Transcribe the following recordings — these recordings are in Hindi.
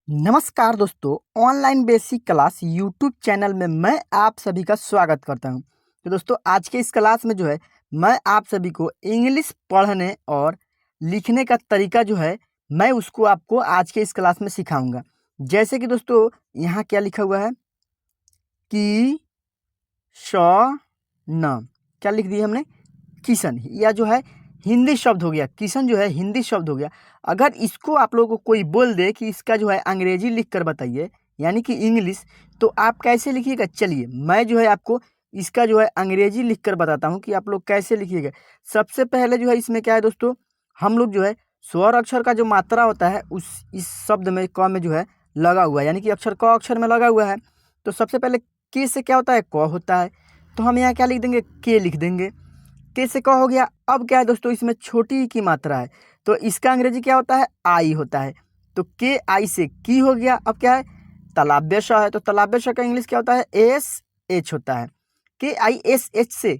नमस्कार दोस्तों, online basic class YouTube channel में मैं आप सभी का स्वागत करता हूं। तो दोस्तों, आज के इस क्लास में जो है मैं आप सभी को इंग्लिश पढ़ने और लिखने का तरीका जो है मैं उसको आपको आज के इस क्लास में सिखाऊंगा। जैसे कि दोस्तों यहाँ क्या लिखा हुआ है कि न, क्या लिख दिया हमने किशन, या जो है हिंदी शब्द हो गया। किशन जो है हिंदी शब्द हो गया। अगर इसको आप लोगों को कोई बोल दे कि इसका जो है अंग्रेजी लिख कर बताइए, यानी कि इंग्लिश, तो आप कैसे लिखिएगा? चलिए मैं जो है आपको इसका जो है अंग्रेजी लिख कर बताता हूँ कि आप लोग कैसे लिखिएगा। सबसे पहले जो है इसमें क्या है दोस्तों, हम लोग जो है स्वर अक्षर का जो मात्रा होता है उस इस शब्द में क में जो है लगा हुआ है, यानी कि अक्षर क अक्षर में लगा हुआ है। तो सबसे पहले के से क्या होता है? क होता है। तो हम यहाँ क्या लिख देंगे? के लिख देंगे। के से क हो गया। अब क्या है दोस्तों, इसमें छोटी की मात्रा है, तो इसका अंग्रेजी क्या होता है? आई होता है। तो के आई से की हो गया। अब क्या है? तालव्य श है, तो तालव्य श का इंग्लिश क्या होता है? एस एच होता है। के आई एस एच से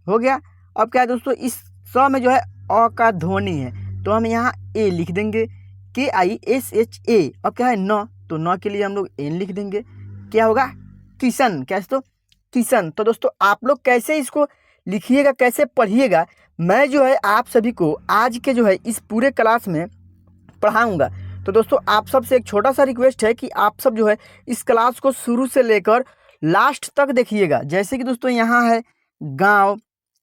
हो गया। अब क्या है दोस्तों, इस स में जो है अ का ध्वनि है, तो हम यहाँ ए लिख देंगे। के आई एस एच ए। अब क्या है? न, तो न के लिए हम लोग एन लिख देंगे। क्या होगा? किशन। कैसे? तो किशन। तो दोस्तों आप लोग कैसे इसको लिखिएगा, कैसे पढ़िएगा, मैं जो है आप सभी को आज के जो है इस पूरे क्लास में पढ़ाऊंगा। तो दोस्तों आप सबसे एक छोटा सा रिक्वेस्ट है कि आप सब जो है इस क्लास को शुरू से लेकर लास्ट तक देखिएगा। जैसे कि दोस्तों यहाँ है गांव,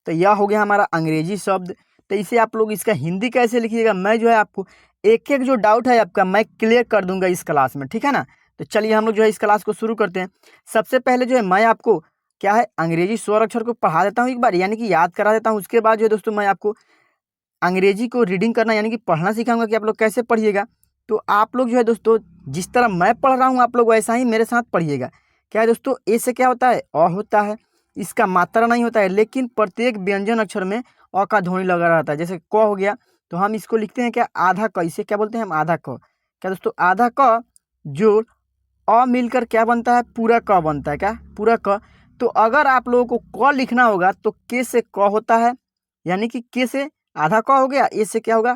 तो यह हो गया हमारा अंग्रेजी शब्द। तो इसे आप लोग इसका हिंदी कैसे लिखिएगा, मैं जो है आपको एक एक जो डाउट है आपका मैं क्लियर कर दूंगा इस क्लास में, ठीक है ना। तो चलिए हम लोग जो है इस क्लास को शुरू करते हैं। सबसे पहले जो है मैं आपको क्या है अंग्रेजी स्वर अक्षर को पढ़ा देता हूँ एक बार, यानी कि याद करा देता हूँ। उसके बाद जो है दोस्तों मैं आपको अंग्रेजी को रीडिंग करना यानी कि पढ़ना सिखाऊंगा कि आप लोग कैसे पढ़िएगा। तो आप लोग जो है दोस्तों जिस तरह मैं पढ़ रहा हूँ आप लोग वैसा ही मेरे साथ पढ़िएगा। क्या है दोस्तों, ए से क्या होता है? अ होता है। इसका मात्रा नहीं होता है, लेकिन प्रत्येक व्यंजन अक्षर में अ का ध्वनि लगा रहता है। जैसे क हो गया, तो हम इसको लिखते हैं क्या? आधा क। इसे क्या बोलते हैं हम? आधा क। क्या दोस्तों? आधा क जोड़ अ मिलकर क्या बनता है? पूरा क बनता है। क्या? पूरा क। तो अगर आप लोगों को क लिखना होगा तो के से क होता है, यानी कि के से आधा क हो गया, ए से क्या होगा?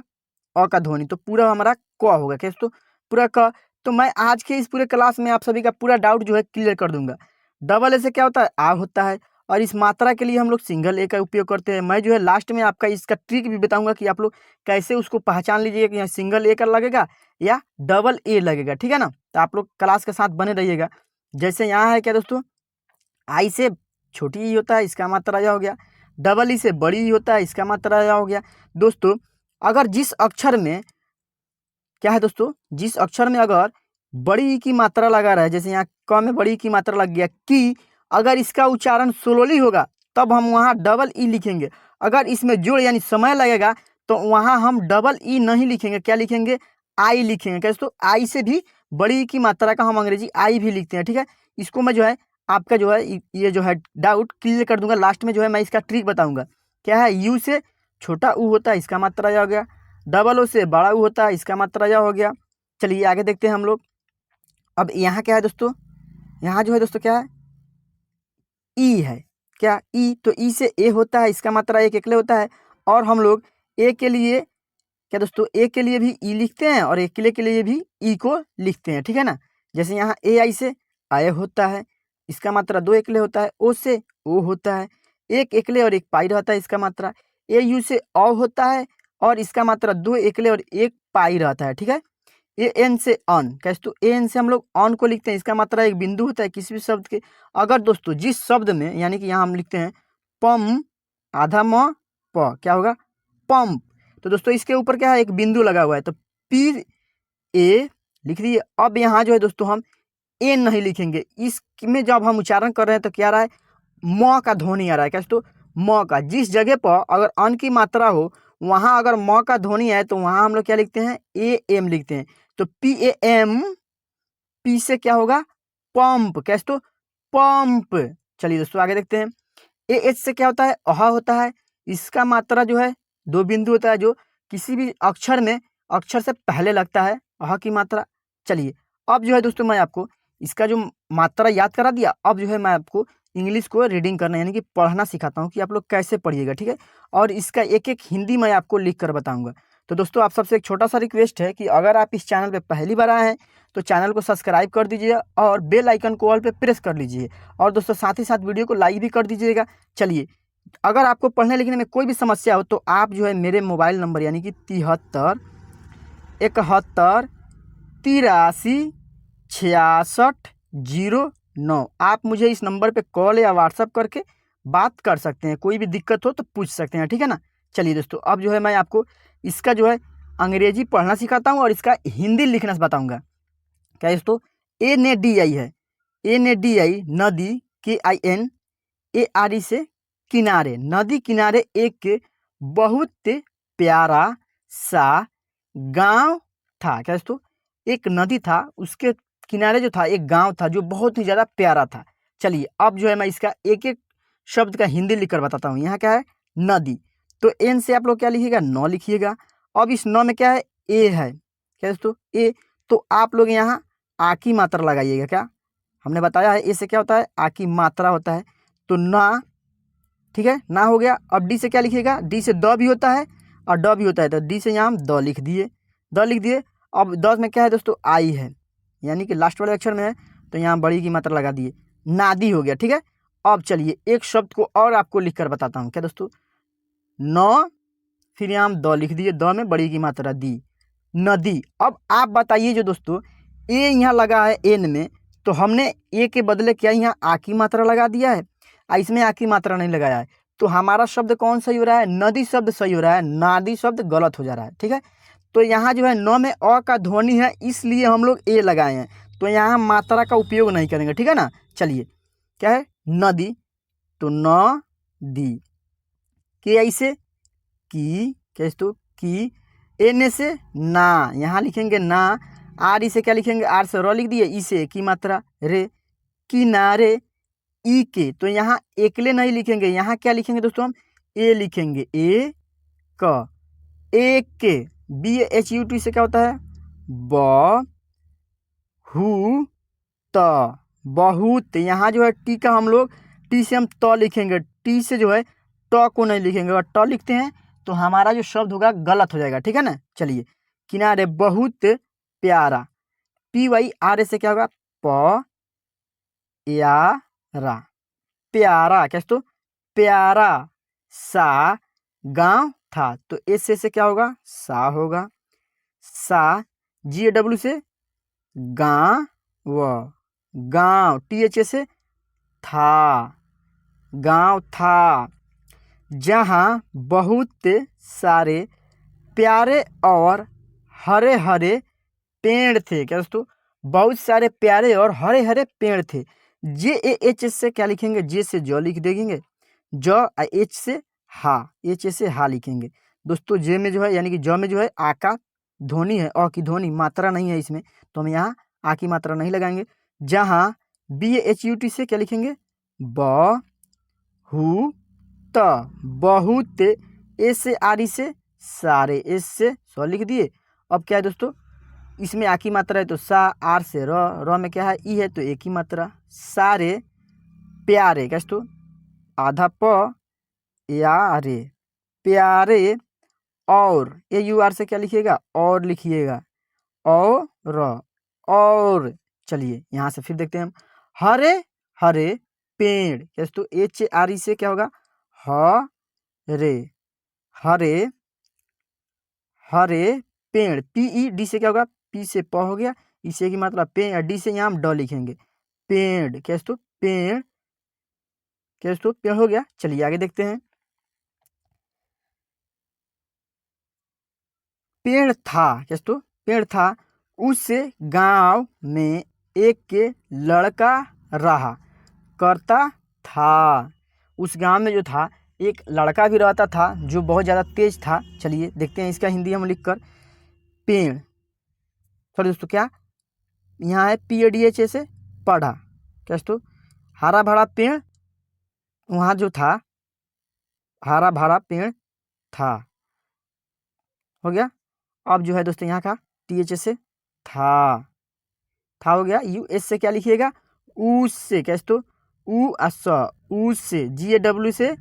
अ का ध्वनि, तो पूरा हमारा क होगा। कैसे? तो पूरा क। तो मैं आज के इस पूरे क्लास में आप सभी का पूरा डाउट जो है क्लियर कर दूंगा। डबल ए से क्या होता है? आ होता है। और इस मात्रा के लिए हम लोग सिंगल ए का उपयोग करते हैं। मैं जो है लास्ट में आपका इसका ट्रिक भी बताऊंगा कि आप लोग कैसे उसको पहचान लीजिएगा कि यहाँ सिंगल ए का लगेगा या डबल ए लगेगा, ठीक है ना। तो आप लोग क्लास के साथ बने रहिएगा। जैसे यहाँ है क्या दोस्तों, आई से छोटी ई होता है, इसका मात्रा यह हो गया। डबल ई से बड़ी ई होता है, इसका मात्रा यह हो गया। दोस्तों अगर जिस अक्षर में क्या है दोस्तों, जिस अक्षर में अगर बड़ी ई की मात्रा लगा रहा है, जैसे यहाँ क में बड़ी ई की मात्रा लग गया की, अगर इसका उच्चारण स्लोली होगा तब हम वहाँ डबल ई लिखेंगे। अगर इसमें जोड़ यानी समय लगेगा तो वहाँ हम डबल ई नहीं लिखेंगे, क्या लिखेंगे? आई लिखेंगे। कैसे? तो आई से भी बड़ी ई की मात्रा का हम अंग्रेजी आई भी लिखते हैं, ठीक है। इसको मैं जो है आपका जो है ये जो है डाउट क्लियर कर दूंगा। लास्ट में जो है मैं इसका ट्रिक बताऊंगा। क्या है? यू से छोटा ऊ होता है, इसका मात्रा यह हो गया। डबल ओ से बड़ा ऊ होता है, इसका मात्रा यह हो गया। चलिए आगे देखते हैं हम लोग। अब यहाँ क्या है दोस्तों, यहाँ जो है दोस्तों क्या है? ई है। क्या? ई। तो ई से ए होता है, इसका मात्रा एक एकले होता है। और हम लोग ए के लिए क्या दोस्तों, ए के लिए भी ई लिखते हैं और एकले के लिए भी ई को लिखते हैं, ठीक है ना। जैसे यहाँ ए आई से आय होता है, इसका मात्रा दो एकले होता है। ओ से ओ होता है, एक एकले और एक पाई रहता है, इसका मात्रा। ए यू से औ होता है और इसका मात्रा दो एकले और एक पाई रहता है, ठीक है। ए एन से अन। कैसे? तो ए एन से हम लोग अन को लिखते हैं, इसका मात्रा एक बिंदु होता है किसी भी शब्द के। अगर दोस्तों जिस शब्द में यानी कि यहाँ हम लिखते हैं पम आधा म प, क्या होगा? पंप। तो दोस्तों इसके ऊपर क्या है? एक बिंदु लगा हुआ है, तो पी ए लिख दिए। अब यहाँ जो है दोस्तों हम ए नहीं लिखेंगे, इसमें जब हम उच्चारण कर रहे हैं तो क्या आ रहा है? म का ध्वनि आ रहा है। कैसे? तो म का। जिस जगह पर अगर अन की मात्रा हो वहां अगर म का ध्वनि है तो वहां हम लोग क्या लिखते हैं? ए एम लिखते हैं। तो पी ए एम, पी से क्या होगा? पंप। कैसे? तो पंप। चलिए दोस्तों आगे देखते हैं। ए एच से क्या होता है? अह होता है, इसका मात्रा जो है दो बिंदु होता है, जो किसी भी अक्षर में अक्षर से पहले लगता है अह की मात्रा। चलिए अब जो है दोस्तों मैं आपको इसका जो मात्रा याद करा दिया, अब जो है मैं आपको इंग्लिश को रीडिंग करना यानी कि पढ़ना सिखाता हूँ कि आप लोग कैसे पढ़िएगा, ठीक है। और इसका एक एक हिंदी मैं आपको लिख कर बताऊंगा। तो दोस्तों आप सबसे एक छोटा सा रिक्वेस्ट है कि अगर आप इस चैनल पे पहली बार आए हैं तो चैनल को सब्सक्राइब कर दीजिए और बेल आइकन को ऑल पे प्रेस कर लीजिए, और दोस्तों साथ ही साथ वीडियो को लाइक भी कर दीजिएगा। चलिए, अगर आपको पढ़ने लिखने में कोई भी समस्या हो तो आप जो है मेरे मोबाइल नंबर यानी कि 73 71 83 66 09, आप मुझे इस नंबर पे कॉल या व्हाट्सअप करके बात कर सकते हैं। कोई भी दिक्कत हो तो पूछ सकते हैं, ठीक है ना। चलिए दोस्तों, अब जो है मैं आपको इसका जो है अंग्रेजी पढ़ना सिखाता हूँ और इसका हिंदी लिखना बताऊँगा। क्या दोस्तों, NADI है, NADI नदी, KINARE से किनारे, नदी किनारे एक बहुत प्यारा सा गांव था। क्या दोस्तों, एक नदी था, उसके किनारे जो था एक गांव था जो बहुत ही ज़्यादा प्यारा था। चलिए, अब जो है मैं इसका एक एक शब्द का हिंदी लिखकर बताता हूँ। यहाँ क्या है, नदी, तो एन से आप लोग क्या लिखिएगा, नौ लिखिएगा। अब इस नौ में क्या है, ए है। क्या दोस्तों, ए, तो आप लोग यहाँ आ की मात्रा लगाइएगा। क्या हमने बताया है, ए से क्या होता है, आ की मात्रा होता है, तो ना, ठीक है, ना हो गया। अब डी से क्या लिखिएगा, डी से द भी होता है और ड भी होता है, तो डी से यहाँ हम द लिख दिए, द लिख दिए। अब 10 में क्या है दोस्तों, आई है, यानी कि लास्ट वाले अक्षर में है, तो यहाँ बड़ी की मात्रा लगा दिए, नादी हो गया, ठीक है। अब चलिए एक शब्द को और आपको लिख कर बताता हूँ। क्या दोस्तों, नौ, फिर यहाँ हम द लिख दिए, द में बड़ी की मात्रा दी, नदी। अब आप बताइए जो दोस्तों, ए यहाँ लगा है एन में, तो हमने ए के बदले क्या यहाँ आ की मात्रा लगा दिया है, इसमें आ की मात्रा नहीं लगाया है, तो हमारा शब्द कौन सही हो रहा है, नदी शब्द सही हो रहा है, नादी शब्द गलत हो जा रहा है, ठीक है। तो यहाँ जो है नौ में अ का ध्वनि है, इसलिए हम लोग ए लगाए हैं, तो यहाँ मात्रा का उपयोग नहीं करेंगे, ठीक है ना। चलिए, क्या है, नदी, तो न दी, के ऐसे की, क्या दोस्तों, की, एन से ना, यहाँ लिखेंगे ना, आर ई से क्या लिखेंगे, आर से र लिख दिए, ई से की मात्रा रे, किनारे, ई के, तो यहाँ एकले नहीं लिखेंगे, यहाँ क्या लिखेंगे दोस्तों, हम ए लिखेंगे, ए क, एक के, BHUT से क्या होता है, ब हु त, बहुत। यहाँ जो है टी का हम लोग टी से हम त लिखेंगे, टी से जो है ट को नहीं लिखेंगे, अगर ट लिखते हैं तो हमारा जो शब्द होगा गलत हो जाएगा, ठीक है ना। चलिए, किनारे, बहुत प्यारा, PYRA से क्या होगा, प या रा, प्यारा। क्या तो प्यारा सा गांव था, तो एस से क्या होगा, सा होगा, सा। GAW से गांव, गांव, THA से था, गांव था, जहां बहुत सारे प्यारे और हरे हरे पेड़ थे। क्या दोस्तों, बहुत सारे प्यारे और हरे हरे पेड़ थे। JAH से क्या लिखेंगे, जे से ज लिख देंगे, ज, एच से हा, एच से हा लिखेंगे। दोस्तों जे में जो है यानी कि ज में जो है आ का ध्वनि है, अ की ध्वनि, मात्रा नहीं है इसमें, तो हम यहाँ आ की मात्रा नहीं लगाएंगे। जहाँ BHUT से क्या लिखेंगे, ब हु त, बहुत, एस से आर ई से सारे, एस से स लिख दिए। अब क्या है दोस्तों, इसमें आ की मात्रा है, तो सा, आर से र, र में क्या है, ई है, तो एक ही मात्रा, सारे प्यारे। क्या दोस्तों, आधा प या रे, प्यारे, और AUR से क्या लिखिएगा, और लिखिएगा, और। चलिए यहाँ से फिर देखते हैं हम, हरे हरे पेड़। क्या दोस्तों, HARE से क्या होगा, हरे, हरे हरे पेड़, PED से क्या होगा, पी से प हो गया, इसे की मात्रा पेड़, डी से यहाँ हम ड लिखेंगे, पेड़। क्या दोस्तों, पेड़, क्या दोस्तों, पेड़ हो गया। चलिए आगे देखते हैं, पेड़ था। क्या दोस्तों, पेड़ था, उस गांव में एक लड़का रहा करता था। उस गांव में जो था एक लड़का भी रहता था जो बहुत ज़्यादा तेज था। चलिए देखते हैं इसका हिंदी हम लिखकर, पेड़, सॉरी दोस्तों, क्या यहाँ है, PADH से पढ़ा। क्या दोस्तों, हरा भरा पेड़, वहाँ जो था हरा भरा पेड़ था, हो गया। अब जो है दोस्तों यहाँ का TH से था हो गया। US से क्या लिखिएगा, ऊ से। क्या दोस्तों, ऊ स, ऊ से। GAW से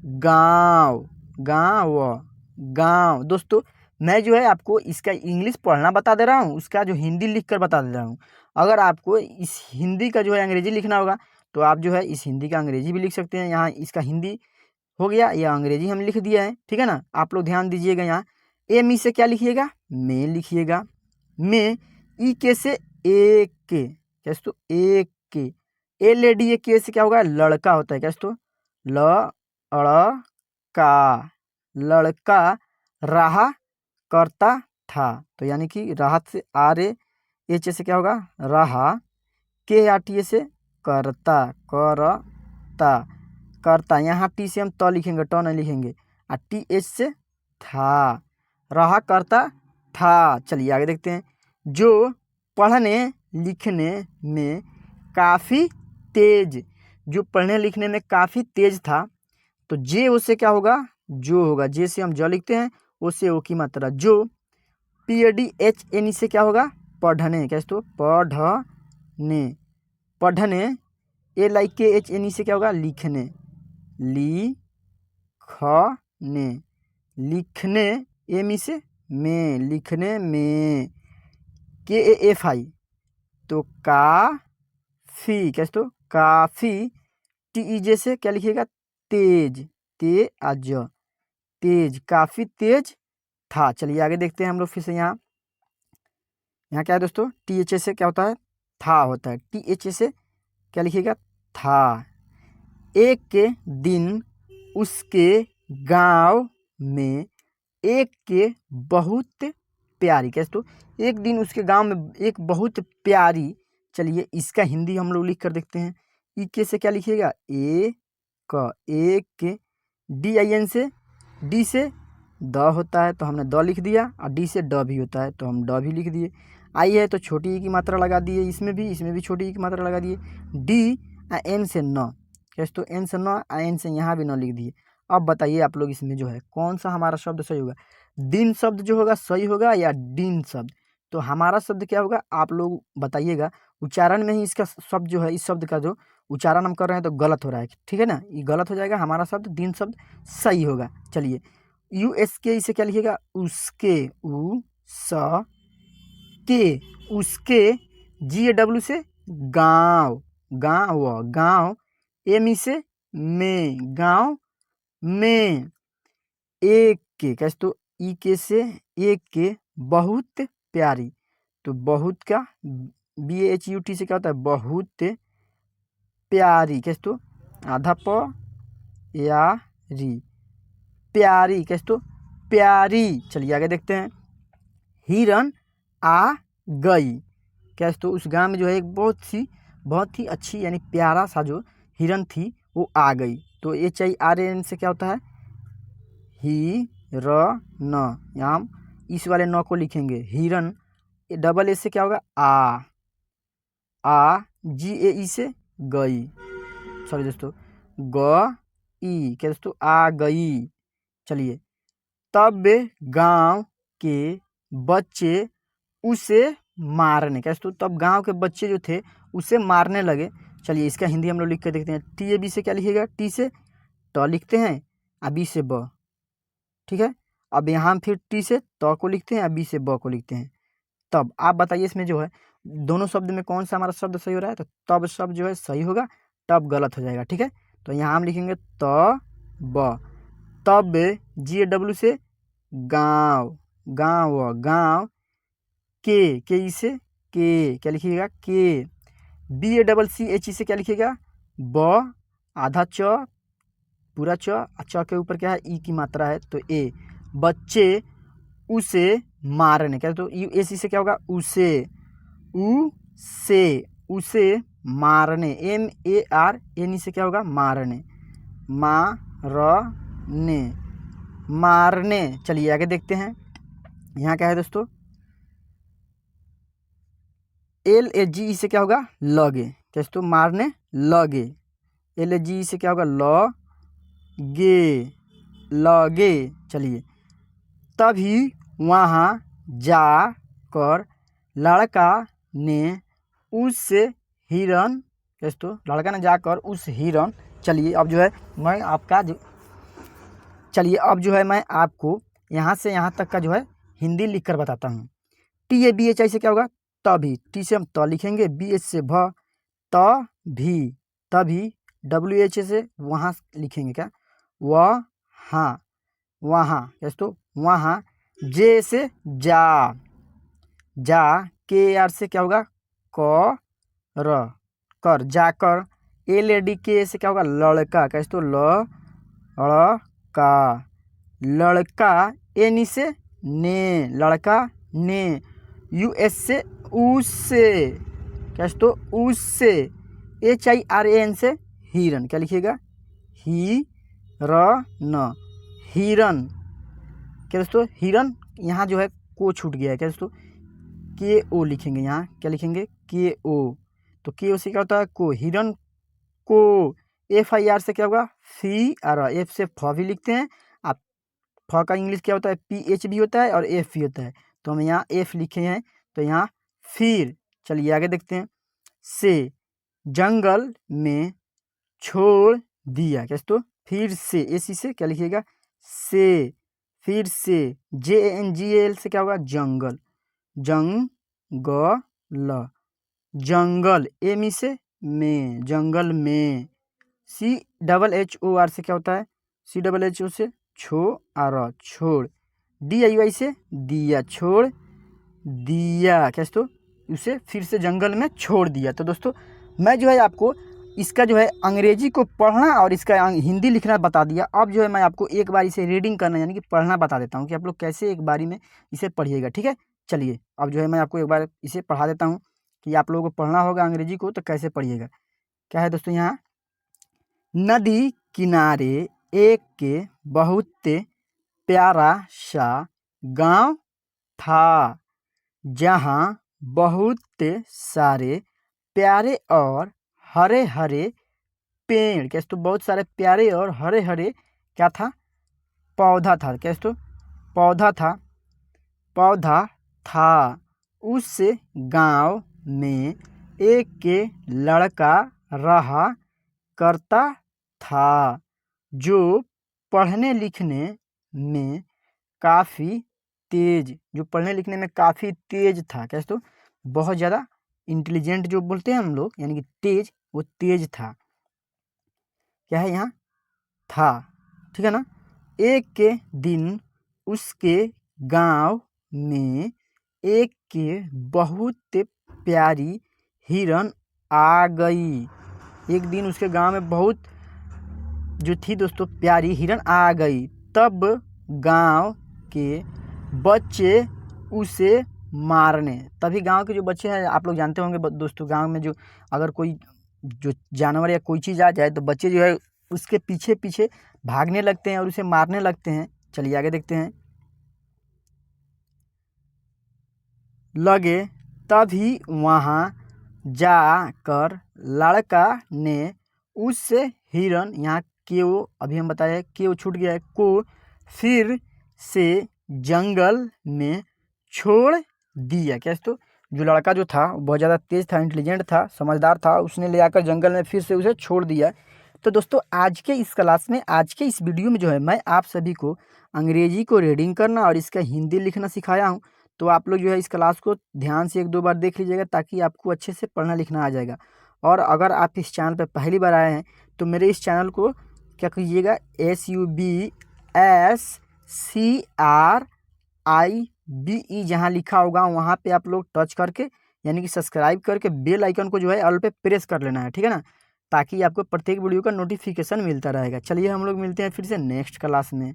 गाँव, गाँव, गाँव। दोस्तों मैं जो है आपको इसका इंग्लिश पढ़ना बता दे रहा हूँ, उसका जो हिंदी लिख कर बता दे रहा हूँ। अगर आपको इस हिंदी का जो है अंग्रेजी लिखना होगा तो आप जो है इस हिंदी का अंग्रेजी भी लिख सकते हैं। यहाँ इसका हिंदी हो गया, या अंग्रेजी हम लिख दिया है, ठीक है ना। आप लोग ध्यान दीजिएगा, यहाँ ए मी से क्या लिखिएगा, में लिखिएगा। में ई के से एक के, कैसे तो एक के। ए लेडी ए के से क्या होगा, लड़का होता है, कैसे तो लड़का, लड़का रहा करता था, तो यानी कि राहत से आर ए एच से क्या होगा, रहा। के आर टी से करता, करता, करता। यहाँ टी से हम त लिखेंगे, ट नहीं लिखेंगे। और टी एच से था, रहा करता था। चलिए आगे देखते हैं। जो पढ़ने लिखने में काफ़ी तेज, जो पढ़ने लिखने में काफ़ी तेज था, तो जे उससे क्या होगा, जो होगा। जे से हम ज लिखते हैं, उससे ओ की मात्रा जो। PADHNE से क्या होगा, पढ़ने, कैसे तो पढ़ने, पढ़ने। LIKHNE से क्या होगा, लिखने, लिखने, लिखने। एमी से में, लिखने में। KAFI तो काफ़ी, कैसे तो काफ़ी। TEJ से क्या लिखिएगा, तेज, ते आज, तेज, काफ़ी तेज था। चलिए आगे देखते हैं हम लोग फिर से। यहाँ क्या है दोस्तों, THA से क्या होता है, था होता है। THA से क्या लिखिएगा, था। एक के दिन उसके गांव में एक के बहुत प्यारी, कैसे तो एक दिन उसके गांव में एक बहुत प्यारी। चलिए इसका हिंदी हम लोग लिख कर देखते हैं। ई के से क्या लिखिएगा, एक, एक। DIN से, डी से द होता है तो हमने द लिख दिया, और डी से ड भी होता है तो हम ड भी लिख दिए। आई है तो छोटी ई की मात्रा लगा दिए, इसमें भी छोटी ई की मात्रा लगा दिए। डी एन से न, कैसे तो एन से न, एन से यहाँ भी न लिख दिए। अब बताइए आप लोग इसमें जो है कौन सा हमारा शब्द सही होगा। दिन शब्द जो होगा सही होगा या दिन शब्द। तो हमारा शब्द क्या होगा, आप लोग बताइएगा। उच्चारण में ही इसका शब्द जो है, इस शब्द का जो उच्चारण हम कर रहे हैं तो गलत हो रहा है, ठीक है ना, ये गलत हो जाएगा। हमारा शब्द दिन शब्द सही होगा। चलिए USK इसे क्या लिखिएगा, उसके, उ स के, उसके। GAW से गाँव, गाँव, गाँव। एमी से में, गाँव में। एक के, कैसे तो ई के से एक के, बहुत प्यारी, तो बहुत का BHUT से क्या होता है, बहुत प्यारी, कैसे तो आधा प या री, प्यारी, कैसे तो प्यारी। चलिए आगे देखते हैं। हिरन आ गई, कैसे तो उस गांव में जो है एक बहुत ही अच्छी यानी प्यारा सा जो हिरन थी वो आ गई। तो HIRN से क्या होता है, ही र न, यहाँ हम इस वाले न को लिखेंगे हिरन। डबल ए से क्या होगा, आ। GAE से गई, सॉरी दोस्तों, गई, क्या दोस्तों, आ गई। चलिए तब गांव के बच्चे उसे मारने, कैसे तो तब गांव के बच्चे जो थे उसे मारने लगे। चलिए इसका हिंदी हम लोग लिख कर देखते हैं। TAB से क्या लिखिएगा, टी से ट लिखते हैं, और बी से ब, ठीक है। अब यहाँ हम फिर टी से त को लिखते हैं, और बी से ब को लिखते हैं। तब आप बताइए इसमें जो है दोनों शब्द में कौन सा हमारा शब्द सही हो रहा है। तो तब शब्द जो है सही होगा, तब गलत हो जाएगा, ठीक है। तो यहाँ हम लिखेंगे त ब, तब। GAW से गाँव, गाँव, गाँव। के ई से के, क्या लिखिएगा, के। BACCHE से क्या लिखिएगा, ब, आधा च, पूरा च, च के ऊपर क्या है, ई की मात्रा है तो ए। बच्चे उसे मारने, क्या तो UAC से क्या होगा, उसे, उसे मारने। MARNE से क्या होगा, मारने, मारने, मारने। चलिए आगे देखते हैं। यहाँ क्या है दोस्तों, LAGE से क्या होगा, लगे, कैसे तो मारने लगे। LAGE से क्या होगा, लगे, लगे। चलिए तभी वहाँ जाकर लड़का ने उस हिरन, कैसे तो लड़का ने जाकर उस हिरन। चलिए अब जो है मैं आपका जो, चलिए अब जो है मैं आपको यहाँ से यहाँ तक का जो है हिंदी लिख कर बताता हूँ। TABHI से क्या होगा? तभी। टी से हम त लिखेंगे, BH से भ, तभी, तभी। WH से वहाँ लिखेंगे क्या? वहाँ, वहाँ, कैसे तो वहाँ। J से जा, जा। KR से क्या होगा? कर, कर, जाकर। LADK से क्या होगा? लड़का, कैसे तो लड़का, लड़का। NE से ने, लड़का ने। US से उससे, कैसे तो उससे। HIRAN से हिरन, क्या लिखिएगा? हिरन, हिरन, क्या दोस्तों? हिरन। यहाँ जो है को छूट गया है, क्या दोस्तों? KO लिखेंगे यहाँ, क्या लिखेंगे? KO। तो KO से क्या होता है? को, हिरन को। FIR से क्या होगा? FIR। F से फ भी लिखते हैं, आप फ का इंग्लिश क्या होता है? PH भी होता है और F भी होता है, तो हम यहाँ F लिखे हैं, तो यहाँ फिर। चलिए आगे देखते हैं। से जंगल में छोड़ दिया, कैसे तो? फिर से, AC से क्या लिखिएगा? से, फिर से। JANGAL से क्या होगा? जंगल, जंगल, जंगल। ME से में, जंगल में। CHHOR से क्या होता है? CHHO से छोड़, छोड़। DIY से दिया, छोड़ दिया, कैसे तो? उसे फिर से जंगल में छोड़ दिया। तो दोस्तों मैं जो है आपको इसका जो है अंग्रेजी को पढ़ना और इसका हिंदी लिखना बता दिया। अब जो है मैं आपको एक बार इसे रीडिंग करना यानी कि पढ़ना बता देता हूँ कि आप लोग कैसे एक बारी में इसे पढ़िएगा, ठीक है? चलिए अब जो है मैं आपको एक बार इसे पढ़ा देता हूँ कि आप लोगों को पढ़ना होगा अंग्रेजी को, तो कैसे पढ़िएगा। क्या है दोस्तों? यहाँ नदी किनारे एक के बहुत प्यारा सा गांव था, जहाँ बहुत सारे प्यारे और हरे हरे पेड़, कैसे तो? बहुत सारे प्यारे और हरे हरे क्या था? पौधा था, कैसे तो? पौधा था, पौधा था। उस गांव में एक के लड़का रहा करता था, जो पढ़ने लिखने में काफ़ी तेज, जो पढ़ने लिखने में काफ़ी तेज था, कैसे तो? बहुत ज़्यादा इंटेलिजेंट जो बोलते हैं हम लोग, यानी कि तेज, वो तेज था। क्या है यहाँ? था, ठीक है ना? एक के दिन उसके गांव में एक के बहुत प्यारी हिरन आ गई। एक दिन उसके गांव में बहुत जो थी दोस्तों प्यारी हिरन आ गई। तब गांव के बच्चे उसे मारने, तभी गांव के जो बच्चे हैं, आप लोग जानते होंगे दोस्तों, गांव में जो अगर कोई जो जानवर या कोई चीज़ आ जाए तो बच्चे जो है उसके पीछे पीछे भागने लगते हैं और उसे मारने लगते हैं। चलिए आगे देखते हैं। लगे तभी वहाँ जाकर लड़का ने उस हिरन, यहाँ केओ अभी हम बताए केओ छूट गया है, को फिर से जंगल में छोड़ दिया, कैसे तो? जो लड़का जो था बहुत ज़्यादा तेज था, इंटेलिजेंट था, समझदार था, उसने ले आकर जंगल में फिर से उसे छोड़ दिया। तो दोस्तों आज के इस क्लास में, आज के इस वीडियो में जो है मैं आप सभी को अंग्रेजी को रीडिंग करना और इसका हिंदी लिखना सिखाया हूँ। तो आप लोग जो है इस क्लास को ध्यान से 1-2 बार देख लीजिएगा, ताकि आपको अच्छे से पढ़ना लिखना आ जाएगा। और अगर आप इस चैनल पर पहली बार आए हैं तो मेरे इस चैनल को क्या कीजिएगा, SUBSCRIBE जहाँ लिखा होगा वहाँ पे आप लोग टच करके यानी कि सब्सक्राइब करके बेल आइकन को जो है ऑल पे प्रेस कर लेना है, ठीक है ना? ताकि आपको प्रत्येक वीडियो का नोटिफिकेशन मिलता रहेगा। चलिए हम लोग मिलते हैं फिर से नेक्स्ट क्लास में।